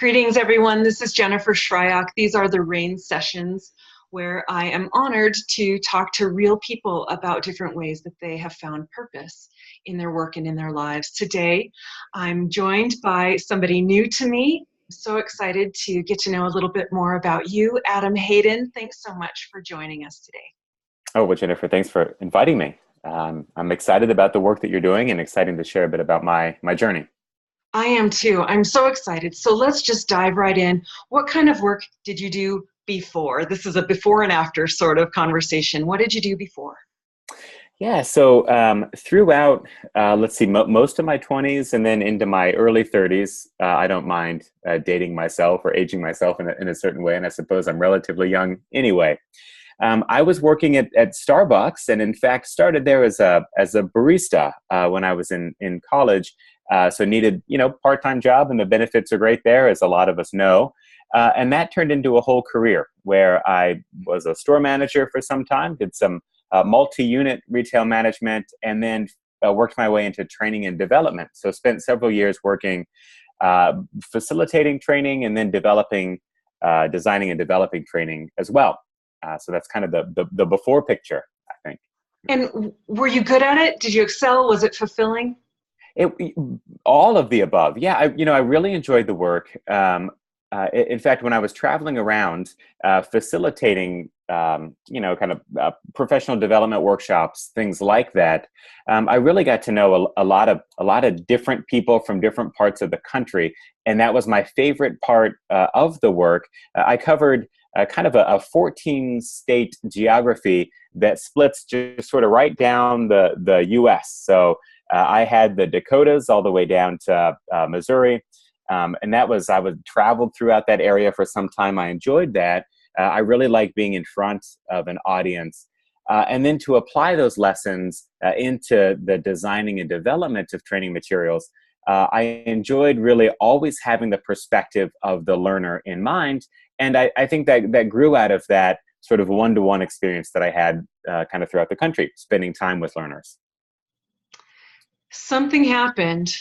Greetings, everyone. This is Jennifer Shryock. These are the RAIN sessions where I am honored to talk to real people about different ways that they have found purpose in their work and in their lives. Today, I'm joined by somebody new to me. I'm so excited to get to know a little bit more about you, Adam Hayden. Thanks so much for joining us today. Oh, well, Jennifer, thanks for inviting me. I'm excited about the work that you're doing and excited to share a bit about my journey. I am too. I'm so excited. So let's just dive right in. What kind of work did you do before? This is a before and after sort of conversation. What did you do before? Yeah, so throughout, let's see, most of my 20s and then into my early 30s, I don't mind dating myself or aging myself in a certain way, and I suppose I'm relatively young anyway. I was working at Starbucks, and in fact started there as a barista when I was in college. So needed, part-time job, and the benefits are great there, as a lot of us know. And that turned into a whole career where I was a store manager for some time, did some multi-unit retail management, and then worked my way into training and development. So spent several years working, facilitating training, and then designing and developing training as well. So that's kind of the before picture, I think. And were you good at it? Did you excel? Was it fulfilling? All of the above. Yeah, I really enjoyed the work. In fact, when I was traveling around facilitating, professional development workshops, things like that, I really got to know a lot of different people from different parts of the country, and that was my favorite part of the work. I covered kind of a 14-state geography that splits just sort of right down the U.S. So I had the Dakotas all the way down to Missouri. And I would traveled throughout that area for some time. I enjoyed that. I really like being in front of an audience. And then to apply those lessons into the designing and development of training materials, I enjoyed really always having the perspective of the learner in mind. And I think that grew out of that sort of one-to-one experience that I had kind of throughout the country, spending time with learners. Something happened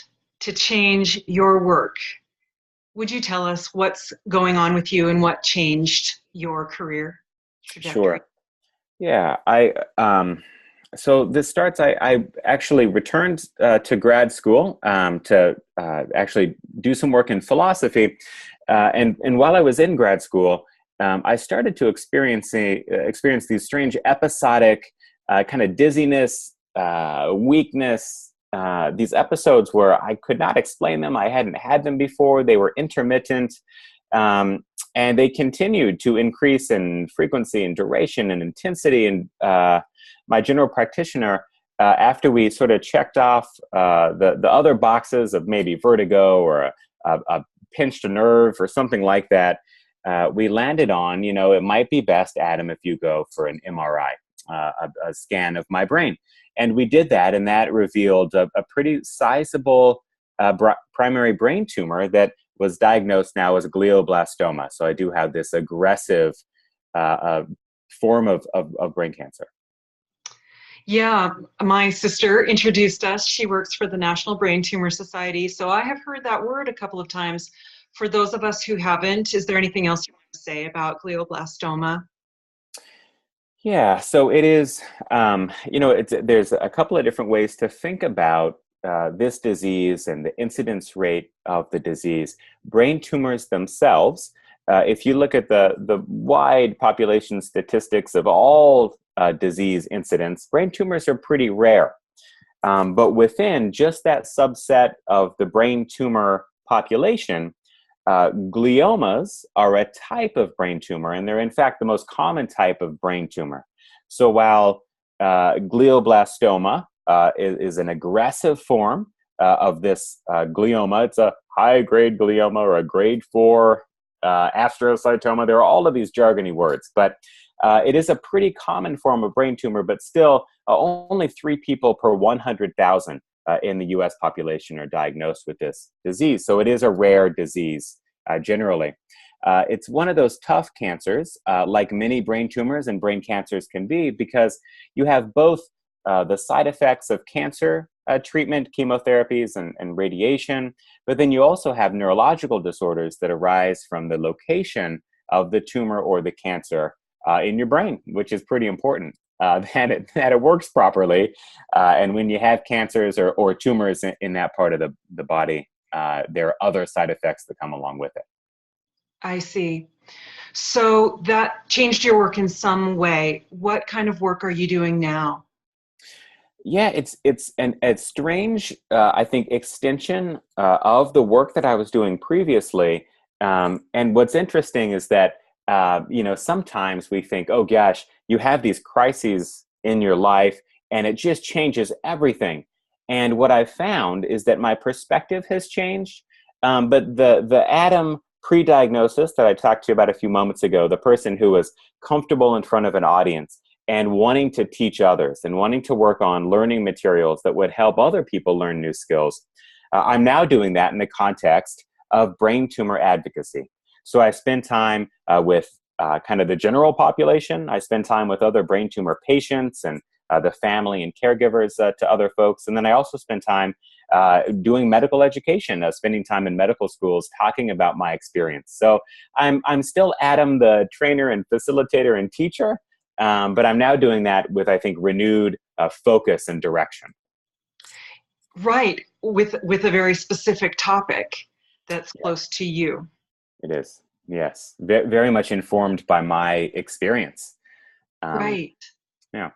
to change your work. Would you tell us what's going on with you and what changed your career trajectory? Sure. Yeah. So this starts, I actually returned to grad school to actually do some work in philosophy. And while I was in grad school, I started to experience these strange episodic kind of dizziness, weakness, these episodes where I could not explain them. I hadn't had them before. They were intermittent, and they continued to increase in frequency and duration and intensity. And my general practitioner, after we sort of checked off the other boxes of maybe vertigo or a pinched nerve or something like that, we landed on, it might be best, Adam, if you go for an MRI, a scan of my brain. And we did that, and that revealed a pretty sizable primary brain tumor that was diagnosed now as glioblastoma. So I do have this aggressive form of brain cancer. Yeah, my sister introduced us. She works for the National Brain Tumor Society. So I have heard that word a couple of times. For those of us who haven't, is there anything else you want to say about glioblastoma? Yeah, so it is, there's a couple of different ways to think about this disease and the incidence rate of the disease. Brain tumors themselves, if you look at the wide population statistics of all disease incidents, brain tumors are pretty rare. But within just that subset of the brain tumor population, gliomas are a type of brain tumor, and they're in fact the most common type of brain tumor. So while glioblastoma is an aggressive form of this glioma, it's a high-grade glioma or a grade 4 astrocytoma. There are all of these jargony words, but it is a pretty common form of brain tumor, but still only 3 people per 100,000 in the U.S. population are diagnosed with this disease. So it is a rare disease generally. It's one of those tough cancers, like many brain tumors and brain cancers can be, because you have both the side effects of cancer treatment, chemotherapies and radiation. But then you also have neurological disorders that arise from the location of the tumor or the cancer in your brain, which is pretty important. That it works properly. And when you have cancers or tumors in that part of the body, there are other side effects that come along with it. I see. So that changed your work in some way. What kind of work are you doing now? Yeah, it's a strange, I think, extension of the work that I was doing previously. And what's interesting is that sometimes we think, oh gosh, you have these crises in your life, and it just changes everything. And what I've found is that my perspective has changed. But the Adam pre-diagnosis that I talked to you about a few moments ago, the person who was comfortable in front of an audience and wanting to teach others and wanting to work on learning materials that would help other people learn new skills. I'm now doing that in the context of brain tumor advocacy. So I spend time with kind of the general population. I spend time with other brain tumor patients and the family and caregivers to other folks. And then I also spend time doing medical education, spending time in medical schools, talking about my experience. So I'm still Adam, the trainer and facilitator and teacher, but I'm now doing that with, I think, renewed focus and direction. Right, with a very specific topic that's close to you. It is, yes, very much informed by my experience. Right. Yeah.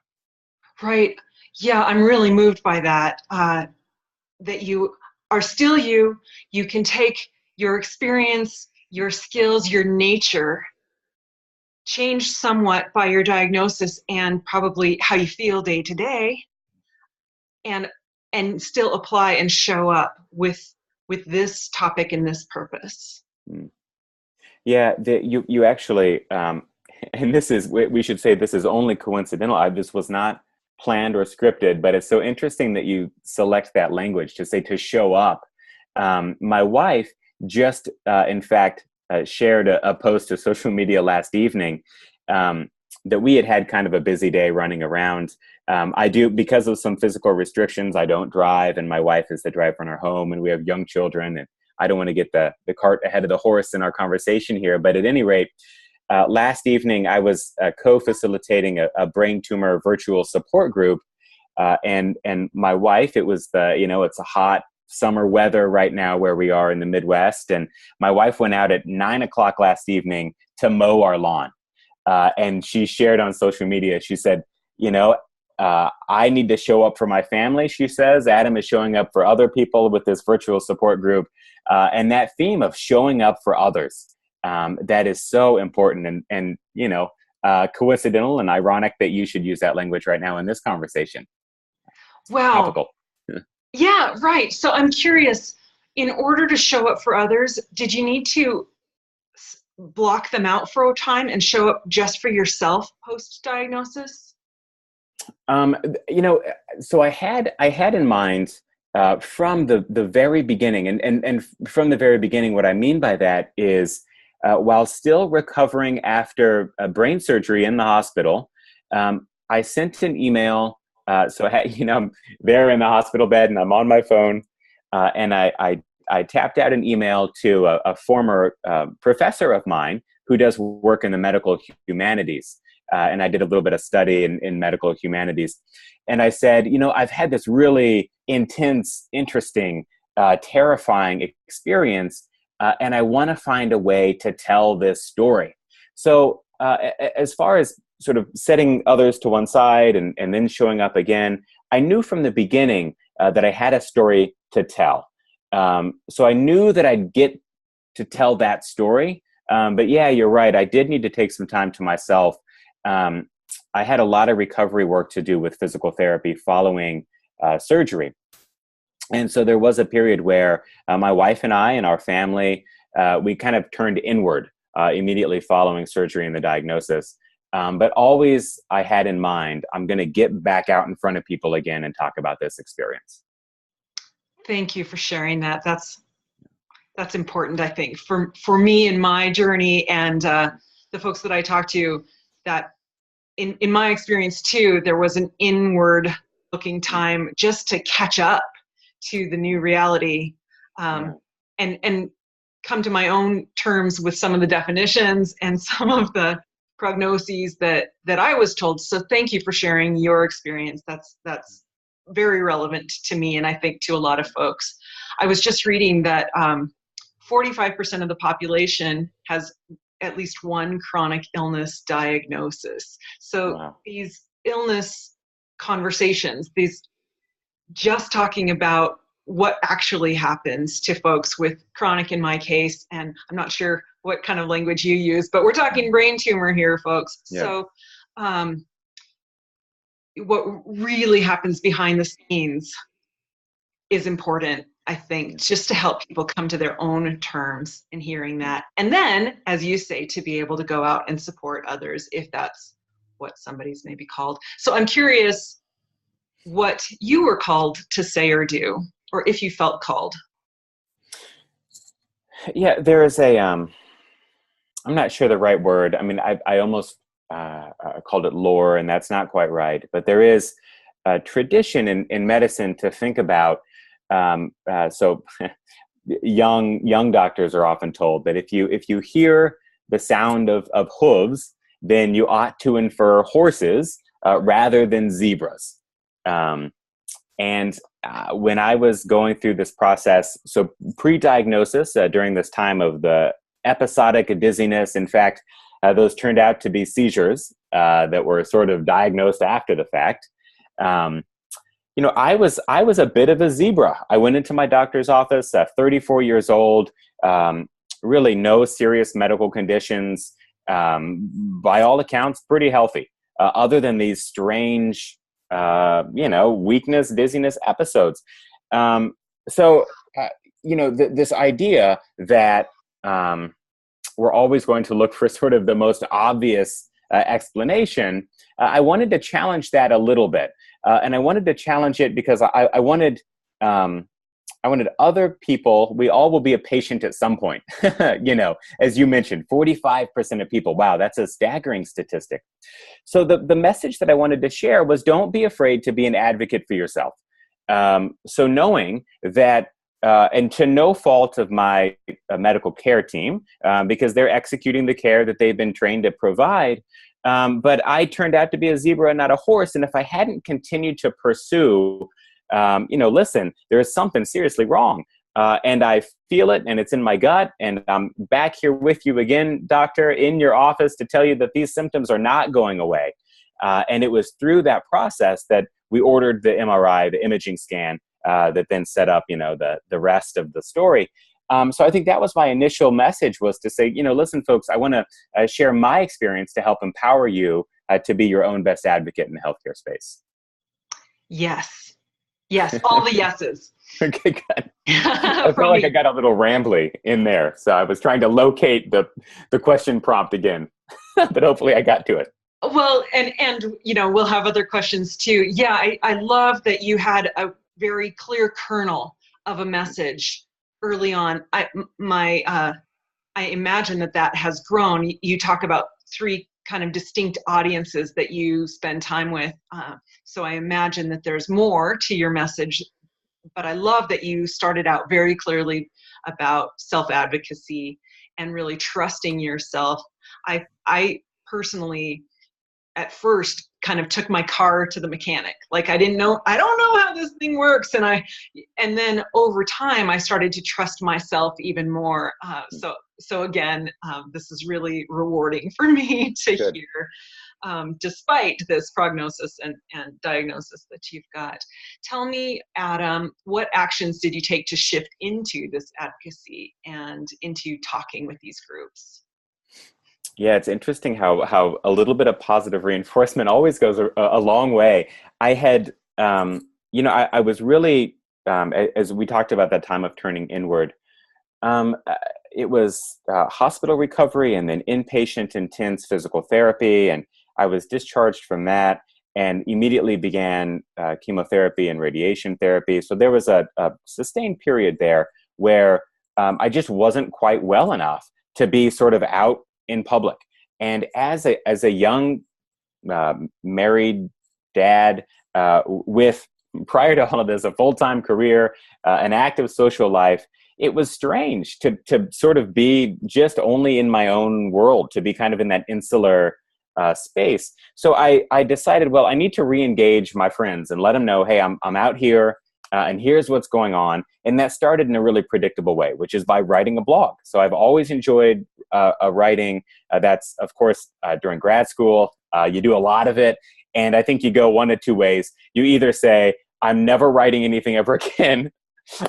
Right. Yeah, I'm really moved by that. That you are still you. You can take your experience, your skills, your nature, change somewhat by your diagnosis and probably how you feel day to day, and still apply and show up with this topic and this purpose. Yeah, you actually, and this is, we should say this is only coincidental. This was not planned or scripted, but it's so interesting that you select that language to say to show up. My wife just, in fact, shared a post to social media last evening that we had kind of a busy day running around. I do, because of some physical restrictions, I don't drive, and my wife is the driver in our home, and we have young children, and I don't want to get the cart ahead of the horse in our conversation here. But at any rate, last evening I was co-facilitating a brain tumor virtual support group, and my wife, it was it's a hot summer weather right now where we are in the Midwest, and my wife went out at 9:00 last evening to mow our lawn, and she shared on social media. She said, I need to show up for my family. She says Adam is showing up for other people with this virtual support group, and that theme of showing up for others. That is so important and coincidental and ironic that you should use that language right now in this conversation. Wow. Topical. Yeah, right. So I'm curious, in order to show up for others, did you need to block them out for a time and show up just for yourself post-diagnosis? So I had in mind from the very beginning, and from the very beginning, what I mean by that is, while still recovering after brain surgery in the hospital, I sent an email. So I'm there in the hospital bed, and I'm on my phone, and I tapped out an email to a former professor of mine who does work in the medical humanities. And I did a little bit of study in medical humanities. And I said, I've had this really intense, interesting, terrifying experience, and I want to find a way to tell this story. So as far as sort of setting others to one side and then showing up again, I knew from the beginning that I had a story to tell. So I knew that I'd get to tell that story. But yeah, you're right. I did need to take some time to myself. I had a lot of recovery work to do with physical therapy following surgery. And so there was a period where my wife and I and our family, we kind of turned inward immediately following surgery and the diagnosis. But always I had in mind, I'm going to get back out in front of people again and talk about this experience. Thank you for sharing that. That's important, I think, for me in my journey and the folks that I talk to, that in my experience too, there was an inward booking time just to catch up to the new reality, and come to my own terms with some of the definitions and some of the prognoses that I was told. So thank you for sharing your experience. That's very relevant to me, and I think to a lot of folks. I was just reading that 45% of the population has at least one chronic illness diagnosis. So these illness conversations, these just talking about what actually happens to folks with chronic, in my case, and I'm not sure what kind of language you use, but we're talking brain tumor here, folks. So what really happens behind the scenes is important, I think, just to help people come to their own terms in hearing that. And then, as you say, to be able to go out and support others if that's what somebody's maybe called. So I'm curious what you were called to say or do, or if you felt called. Yeah, there is a, I'm not sure the right word. I mean, I almost called it lore, and that's not quite right. But there is a tradition in medicine to think about. So young doctors are often told that if you hear the sound of hooves, then you ought to infer horses rather than zebras. And when I was going through this process, so pre-diagnosis, during this time of the episodic dizziness, in fact, those turned out to be seizures that were sort of diagnosed after the fact. I was a bit of a zebra. I went into my doctor's office, 34 years old, really no serious medical conditions, by all accounts, pretty healthy, other than these strange weakness, dizziness episodes. This idea that we're always going to look for sort of the most obvious explanation, I wanted to challenge that a little bit. And I wanted to challenge it because I wanted other people, we all will be a patient at some point, as you mentioned, 45% of people. Wow, that's a staggering statistic. So the message that I wanted to share was, don't be afraid to be an advocate for yourself. So knowing that, and to no fault of my medical care team, because they're executing the care that they've been trained to provide, but I turned out to be a zebra, not a horse. And if I hadn't continued to pursue, listen, there is something seriously wrong. And I feel it, and it's in my gut. And I'm back here with you again, doctor, in your office to tell you that these symptoms are not going away. And it was through that process that we ordered the MRI, the imaging scan, that then set up, the rest of the story. So I think that was my initial message, was to say, listen, folks, I want to share my experience to help empower you to be your own best advocate in the healthcare space. Yes. Yes. All the yeses. Okay, good. I felt like I got a little rambly in there. So I was trying to locate the question prompt again, but hopefully I got to it. Well, and we'll have other questions too. Yeah, I love that you had a very clear kernel of a message early on. I imagine that has grown. You talk about 3 kind of distinct audiences that you spend time with. So I imagine that there's more to your message, but I love that you started out very clearly about self-advocacy and really trusting yourself. I personally, at first, kind of took my car to the mechanic. Like, I don't know how this thing works. And then over time, I started to trust myself even more. So again, this is really rewarding for me to hear, despite this prognosis and diagnosis that you've got. Tell me, Adam, what actions did you take to shift into this advocacy and into talking with these groups? Yeah, it's interesting how a little bit of positive reinforcement always goes a long way. I had, I was really, as we talked about that time of turning inward, it was hospital recovery and then inpatient intense physical therapy. And I was discharged from that and immediately began chemotherapy and radiation therapy. So there was a sustained period there where I just wasn't quite well enough to be sort of out in public. And as a young married dad, with, prior to all of this, a full-time career, an active social life. It was strange to sort of be just only in my own world, to be kind of in that insular space. So I decided, well, I need to re-engage my friends and let them know, hey, I'm out here, and here's what's going on. And that started in a really predictable way, which is by writing a blog. So I've always enjoyed writing. That's, of course, during grad school. You do a lot of it. And I think you go one of two ways. You either say, I'm never writing anything ever again,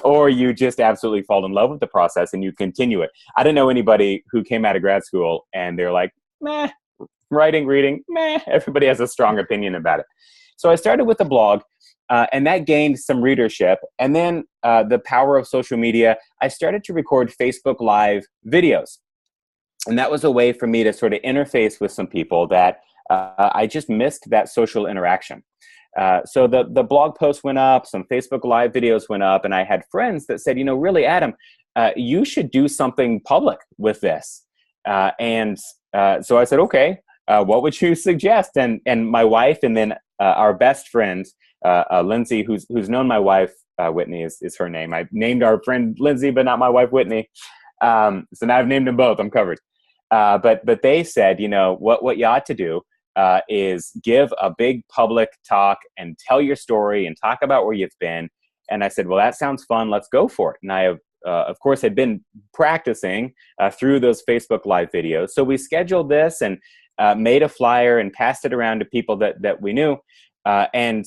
or you just absolutely fall in love with the process and you continue it. I don't know anybody who came out of grad school and they're like, meh, writing, reading, meh. Everybody has a strong opinion about it. So I started with a blog, and that gained some readership. And then the power of social media, I started to record Facebook Live videos. And that was a way for me to sort of interface with some people that I just missed that social interaction. So the blog post went up, some Facebook Live videos went up, and I had friends that said, really, Adam, you should do something public with this. So I said, okay, what would you suggest? And my wife, and then our best friend, Lindsay, who's known my wife, Whitney is her name. I named our friend Lindsay, but not my wife, Whitney. So now I've named them both. I'm covered. But they said, what you ought to do is give a big public talk and tell your story and talk about where you've been. And I said, well, that sounds fun. Let's go for it. And I have, of course, had been practicing through those Facebook Live videos. So we scheduled this and made a flyer and passed it around to people that we knew. And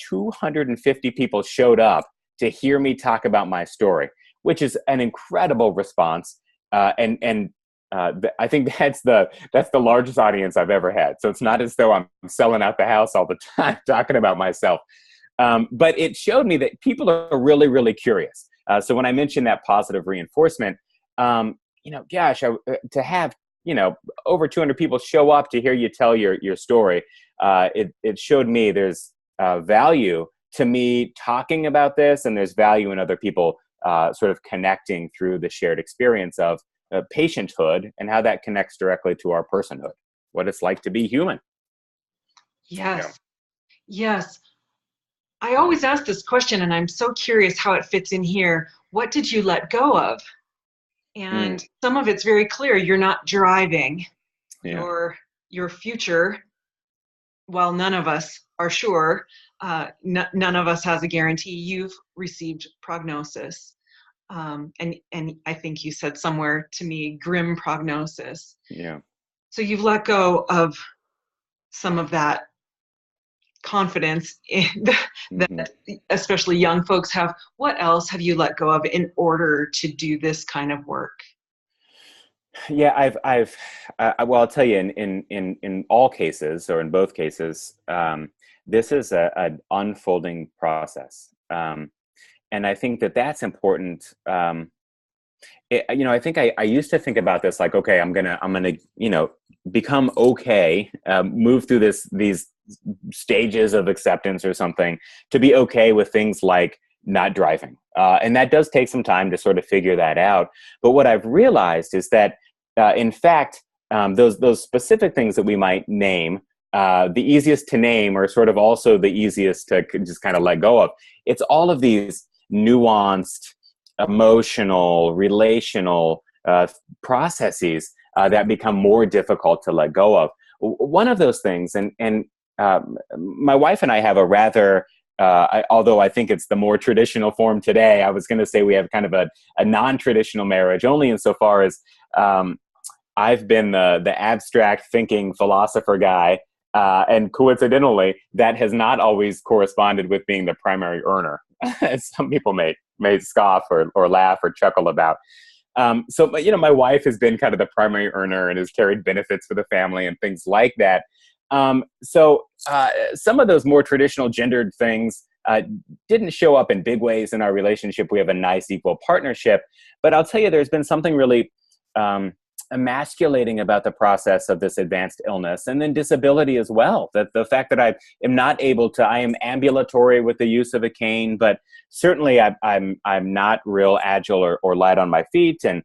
250 people showed up to hear me talk about my story, which is an incredible response. I think that's the largest audience I've ever had. So it's not as though I'm selling out the house all the time talking about myself. But it showed me that people are really, really curious. So when I mentioned that positive reinforcement, to have, over 200 people show up to hear you tell your story, it showed me there's value to me talking about this, and there's value in other people sort of connecting through the shared experience of patienthood and how that connects directly to our personhood, what it's like to be human. Yes. Yes. I always ask this question, and I'm so curious how it fits in here. What did you let go of? And some of it's very clear. You're not driving your future. While none of us are sure, none of us has a guarantee. You've received prognosis. And I think you said somewhere to me, grim prognosis. Yeah. So you've let go of some of that confidence that especially young folks have. What else have you let go of in order to do this kind of work? Yeah, well, I'll tell you, in all cases, or in both cases, this is an unfolding process. And I think that's important. I think I used to think about this like, okay, I'm gonna, become okay, move through these stages of acceptance or something to be okay with things like not driving. And that does take some time to sort of figure that out. But what I've realized is that, in fact, those specific things that we might name, the easiest to name are sort of also the easiest to just kind of let go of. It's all of these nuanced, emotional, relational processes that become more difficult to let go of. One of those things, and my wife and I have a rather, although I think it's the more traditional form today, I was going to say we have kind of a non-traditional marriage, only insofar as I've been the abstract thinking philosopher guy, and coincidentally, that has not always corresponded with being the primary earner, as some people may scoff or laugh or chuckle about. So, my wife has been kind of the primary earner and has carried benefits for the family and things like that. So some of those more traditional gendered things didn't show up in big ways in our relationship. We have a nice equal partnership, but I'll tell you, there's been something really emasculating about the process of this advanced illness, and then disability as well. That the fact that I am not able to, I am ambulatory with the use of a cane, but certainly I'm not real agile or light on my feet, and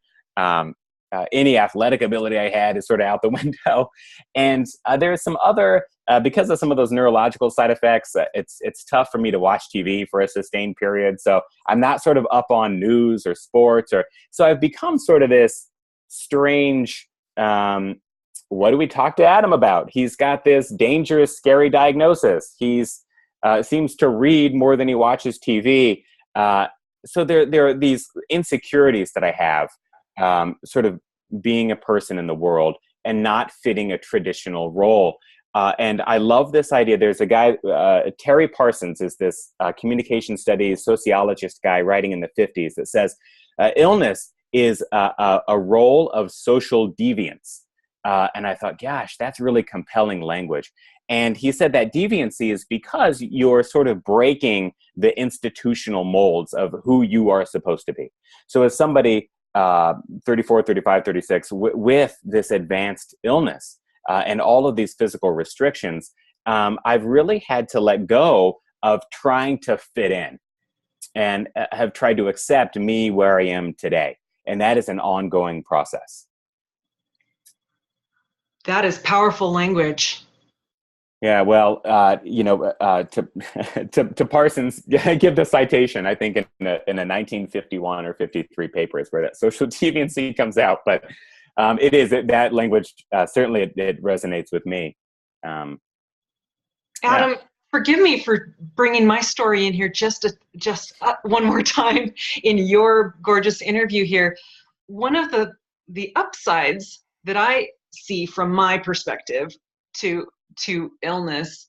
any athletic ability I had is sort of out the window. And there's some other, because of some of those neurological side effects, it's tough for me to watch TV for a sustained period. So I'm not sort of up on news or sports, so I've become sort of this strange, what do we talk to Adam about? He's got this dangerous, scary diagnosis. He's seems to read more than he watches TV. So there are these insecurities that I have, sort of being a person in the world and not fitting a traditional role. And I love this idea. There's a guy, Terry Parsons is this communication studies sociologist guy writing in the 50s that says illness is a role of social deviance. And I thought, gosh, that's really compelling language. And he said that deviancy is because you're sort of breaking the institutional molds of who you are supposed to be. So as somebody 34, 35, 36 with this advanced illness and all of these physical restrictions, I've really had to let go of trying to fit in and have tried to accept me where I am today. And that is an ongoing process. That is powerful language. Yeah, well, to Parsons, give the citation. I think in a 1951 or 53 paper is where that social deviancy comes out. But that language certainly it resonates with me. Adam, yeah. Forgive me for bringing my story in here just one more time in your gorgeous interview here. One of the upsides that I see from my perspective to illness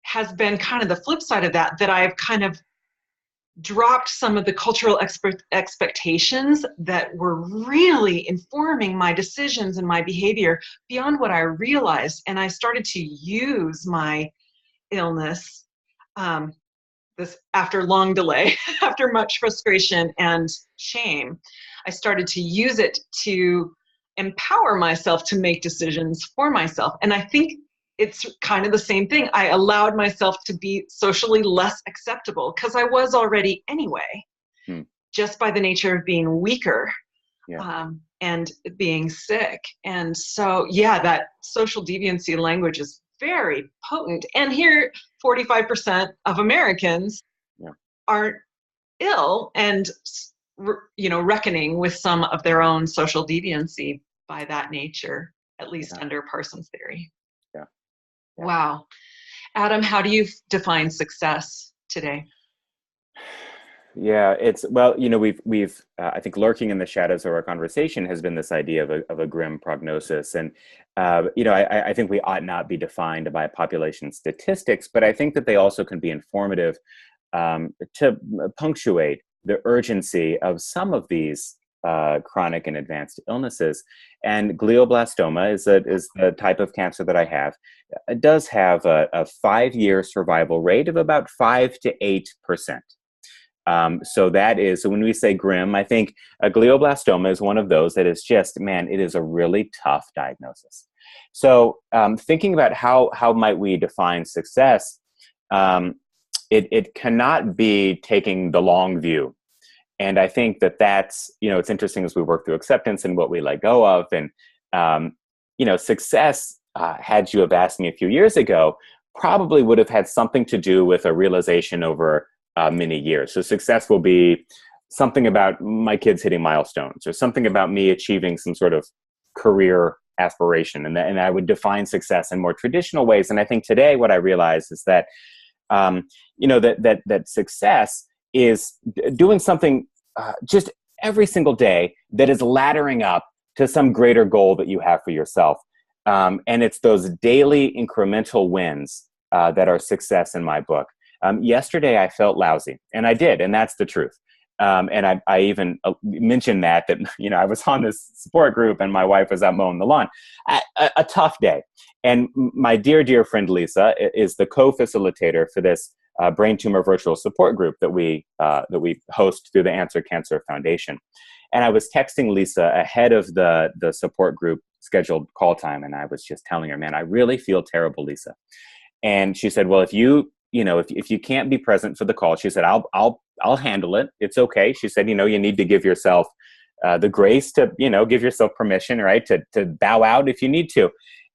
has been kind of the flip side of that I've kind of dropped some of the cultural expectations that were really informing my decisions and my behavior beyond what I realized. And I started to use my illness, this after long delay, after much frustration and shame, I started to use it to empower myself to make decisions for myself. And I think it's kind of the same thing. I allowed myself to be socially less acceptable because I was already anyway, just by the nature of being weaker, and being sick. And so, yeah, that social deviancy language is very potent. And here, 45% of Americans aren't ill and, reckoning with some of their own social deviancy by that nature, at least under Parsons' theory. Yeah. Wow. Adam, how do you define success today? Yeah, we've I think lurking in the shadows of our conversation has been this idea of a grim prognosis. And, I think we ought not be defined by population statistics, but I think that they also can be informative to punctuate the urgency of some of these chronic and advanced illnesses. And glioblastoma is the type of cancer that I have. It does have a 5-year survival rate of about 5 to 8%. So when we say grim, I think a glioblastoma is one of those that is just, man, it is a really tough diagnosis. So thinking about how might we define success, it cannot be taking the long view. And I think that's, it's interesting as we work through acceptance and what we let go of. And, success, had you have asked me a few years ago, probably would have had something to do with a realization over many years. So success will be something about my kids hitting milestones or something about me achieving some sort of career aspiration. And I would define success in more traditional ways. And I think today what I realize is that, that success is doing something just every single day that is laddering up to some greater goal that you have for yourself. And it's those daily incremental wins that are success in my book. Yesterday I felt lousy, and I did, and that's the truth. And I even mentioned that I was on this support group and my wife was out mowing the lawn. A tough day. And my dear friend Lisa is the co-facilitator for this brain tumor virtual support group that we host through the Answer Cancer Foundation. And I was texting Lisa ahead of the support group scheduled call time, and I was just telling her, man, I really feel terrible, Lisa. And she said, well, if you can't be present for the call, she said, I'll handle it. It's okay. She said, you need to give yourself the grace to, give yourself permission, right, to bow out if you need to.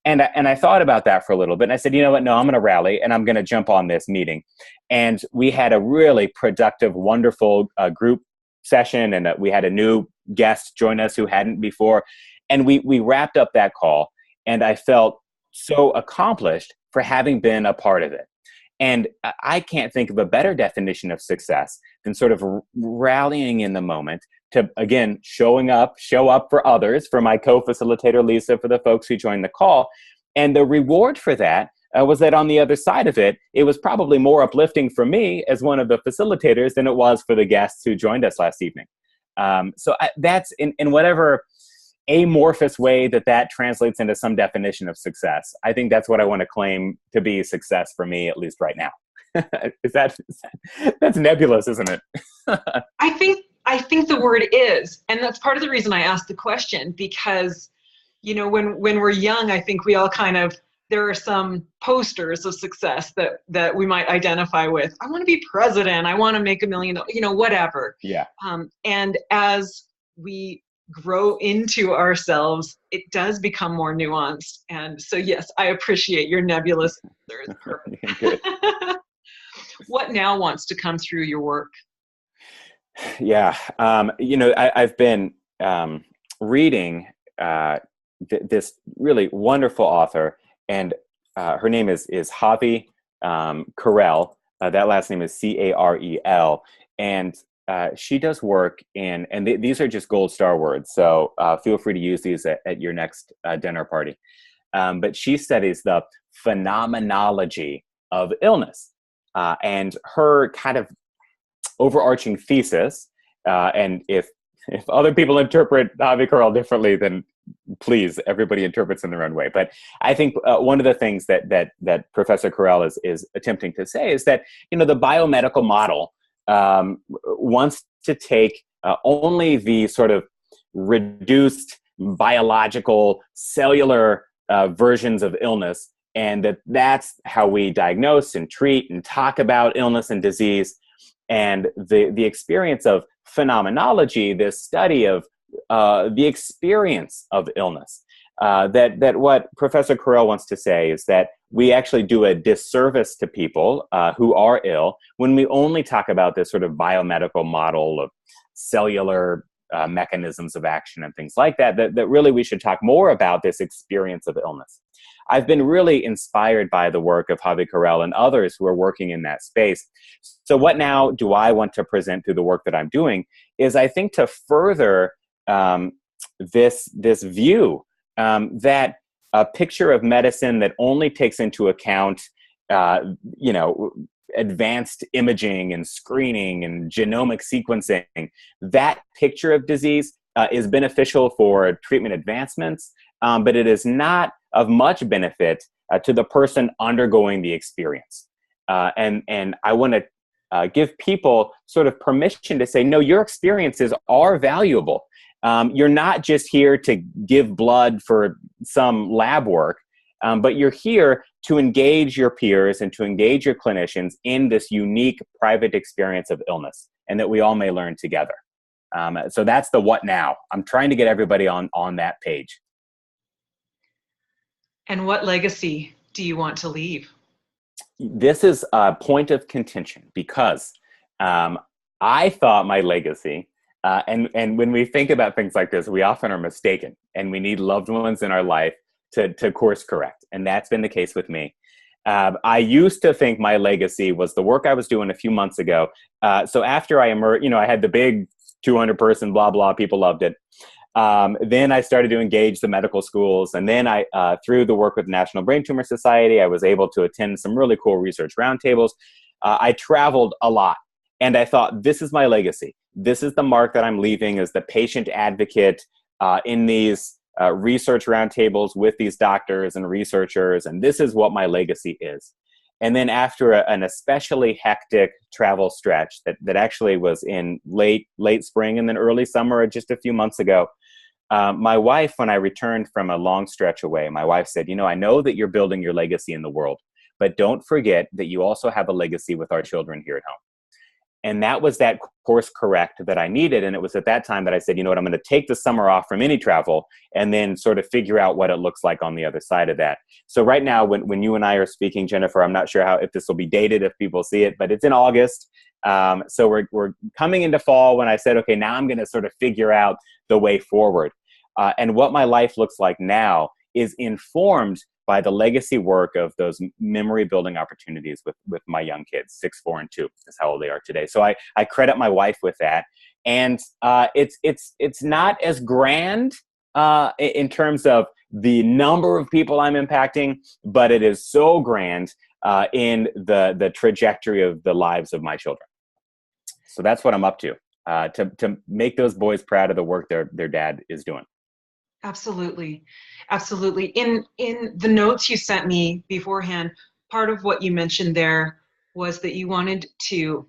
And I thought about that for a little bit. And I said, you know what? No, I'm going to rally and I'm going to jump on this meeting. And we had a really productive, wonderful group session. And we had a new guest join us who hadn't before. And we wrapped up that call. And I felt so accomplished for having been a part of it. And I can't think of a better definition of success than sort of rallying in the moment to, again, show up for others, for my co-facilitator, Lisa, for the folks who joined the call. And the reward for that was that on the other side of it, it was probably more uplifting for me as one of the facilitators than it was for the guests who joined us last evening. That's in whatever amorphous way that translates into some definition of success. I think that's what I want to claim to be success for me, at least right now. That's nebulous, isn't it? I think the word is, and that's part of the reason I asked the question, because, when we're young, I think we all there are some posters of success that we might identify with. I want to be president. I want to make $1 million, whatever. Yeah. And as we grow into ourselves, it does become more nuanced. And so, yes, I appreciate your nebulous answer. It's perfect. What now wants to come through your work? Yeah. I've been reading this really wonderful author, and her name is Javi Carel. That last name is Carel. And she does work these are just gold star words, so feel free to use these at your next dinner party. But she studies the phenomenology of illness. And her kind of overarching thesis, and if other people interpret Javi Carel differently, then please, everybody interprets in their own way. But I think one of the things that Professor Carel is attempting to say is that, the biomedical model wants to take only the sort of reduced biological cellular versions of illness, and that's how we diagnose and treat and talk about illness and disease. And the experience of phenomenology, this study of the experience of illness, that what Professor Carel wants to say is that we actually do a disservice to people who are ill when we only talk about this sort of biomedical model of cellular mechanisms of action and things like that really we should talk more about this experience of illness. I've been really inspired by the work of Javi Carel and others who are working in that space. So what now do I want to present through the work that I'm doing is, I think, to further this view that a picture of medicine that only takes into account, advanced imaging and screening and genomic sequencing, that picture of disease is beneficial for treatment advancements, but it is not of much benefit to the person undergoing the experience. And I want to give people sort of permission to say, no, your experiences are valuable. You're not just here to give blood for some lab work, but you're here to engage your peers and to engage your clinicians in this unique private experience of illness, and that we all may learn together. So that's the what now. I'm trying to get everybody on that page. And what legacy do you want to leave? This is a point of contention because I thought my legacy, and when we think about things like this, we often are mistaken, and we need loved ones in our life to course correct. And that's been the case with me. I used to think my legacy was the work I was doing a few months ago. So after I emerged, I had the big 200 person, blah, blah, people loved it. Then I started to engage the medical schools. And then through the work with the National Brain Tumor Society, I was able to attend some really cool research roundtables. I traveled a lot, and I thought, this is my legacy. This is the mark that I'm leaving as the patient advocate in these research roundtables with these doctors and researchers. And this is what my legacy is. And then after an especially hectic travel stretch that actually was in late spring and then early summer, just a few months ago, my wife, when I returned from a long stretch away, my wife said, I know that you're building your legacy in the world, but don't forget that you also have a legacy with our children here at home. And that was that course correct that I needed. And it was at that time that I said, you know what, I'm going to take the summer off from any travel and then sort of figure out what it looks like on the other side of that. So right now, when you and I are speaking, Jennifer, I'm not sure if this will be dated, if people see it, but it's in August. So we're coming into fall when I said, okay, now I'm going to sort of figure out the way forward. And what my life looks like now is informed by the legacy work of those memory building opportunities with my young kids, 6, 4, and 2 is how old they are today. So I credit my wife with that. And it's not as grand in terms of the number of people I'm impacting, but it is so grand in the trajectory of the lives of my children. So that's what I'm up to make those boys proud of the work their dad is doing. Absolutely. Absolutely. In the notes you sent me beforehand, part of what you mentioned there was that you wanted to,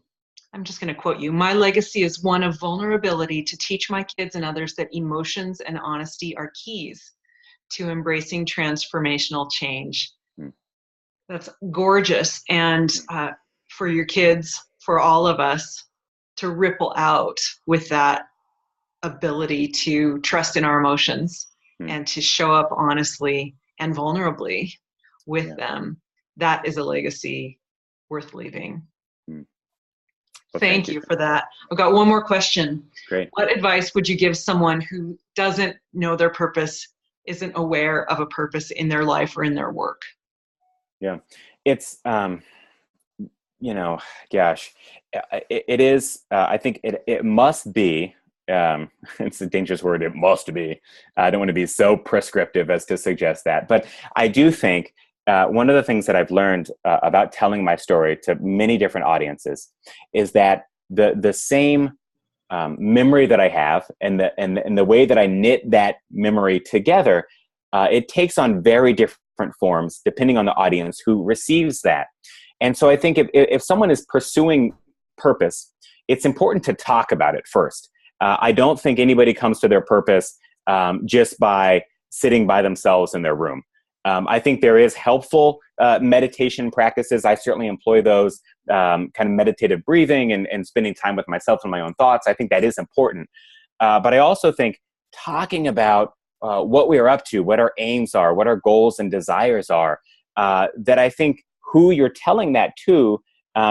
I'm just going to quote you, my legacy is one of vulnerability to teach my kids and others that emotions and honesty are keys to embracing transformational change. That's gorgeous. And for your kids, for all of us to ripple out with that ability to trust in our emotions and to show up honestly and vulnerably with them. That is a legacy worth leaving. Well, thank you for that. I've got one more question. Great. What advice would you give someone who doesn't know their purpose, isn't aware of a purpose in their life or in their work? Yeah, it's, gosh, it is, I think it must be, it's a dangerous word, it must be. I don't want to be so prescriptive as to suggest that. But I do think one of the things that I've learned about telling my story to many different audiences is that the same memory that I have and the way that I knit that memory together, it takes on very different forms depending on the audience who receives that. And so I think if someone is pursuing purpose, it's important to talk about it first. I don't think anybody comes to their purpose just by sitting by themselves in their room. I think there is helpful meditation practices. I certainly employ those, kind of meditative breathing and spending time with myself and my own thoughts. I think that is important. But I also think talking about what we are up to, what our aims are, what our goals and desires are, that I think who you're telling that to,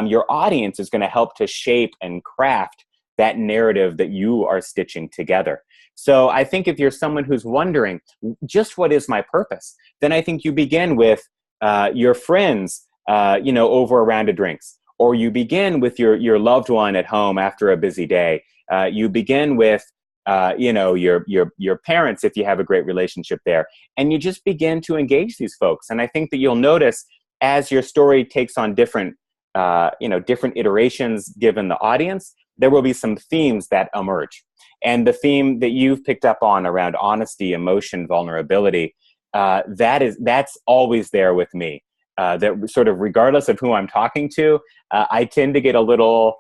your audience is going to help to shape and craft that narrative that you are stitching together. So I think if you're someone who's wondering, just what is my purpose? Then I think you begin with your friends, over a round of drinks, or you begin with your loved one at home after a busy day. You begin with, your parents, if you have a great relationship there, and you just begin to engage these folks. And I think that you'll notice as your story takes on different iterations given the audience, there will be some themes that emerge. And the theme that you've picked up on around honesty, emotion, vulnerability, that's always there with me. That sort of regardless of who I'm talking to, I tend to get a little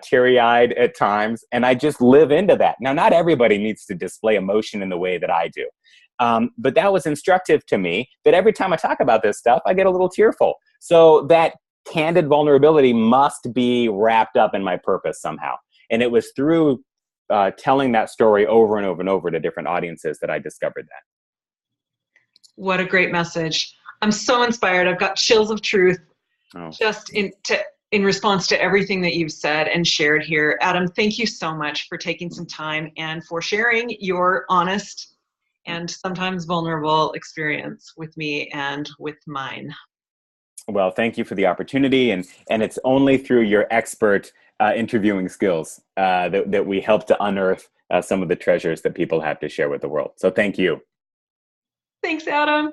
teary-eyed at times, and I just live into that. Now, not everybody needs to display emotion in the way that I do. But that was instructive to me that every time I talk about this stuff, I get a little tearful. So that candid vulnerability must be wrapped up in my purpose somehow. And it was through telling that story over and over and over to different audiences that I discovered that. What a great message. I'm so inspired. I've got chills of truth just in response to everything that you've said and shared here. Adam, thank you so much for taking some time and for sharing your honest and sometimes vulnerable experience with me and with mine. Well, thank you for the opportunity, and it's only through your expert interviewing skills that we help to unearth some of the treasures that people have to share with the world. So thank you. Thanks, Adam.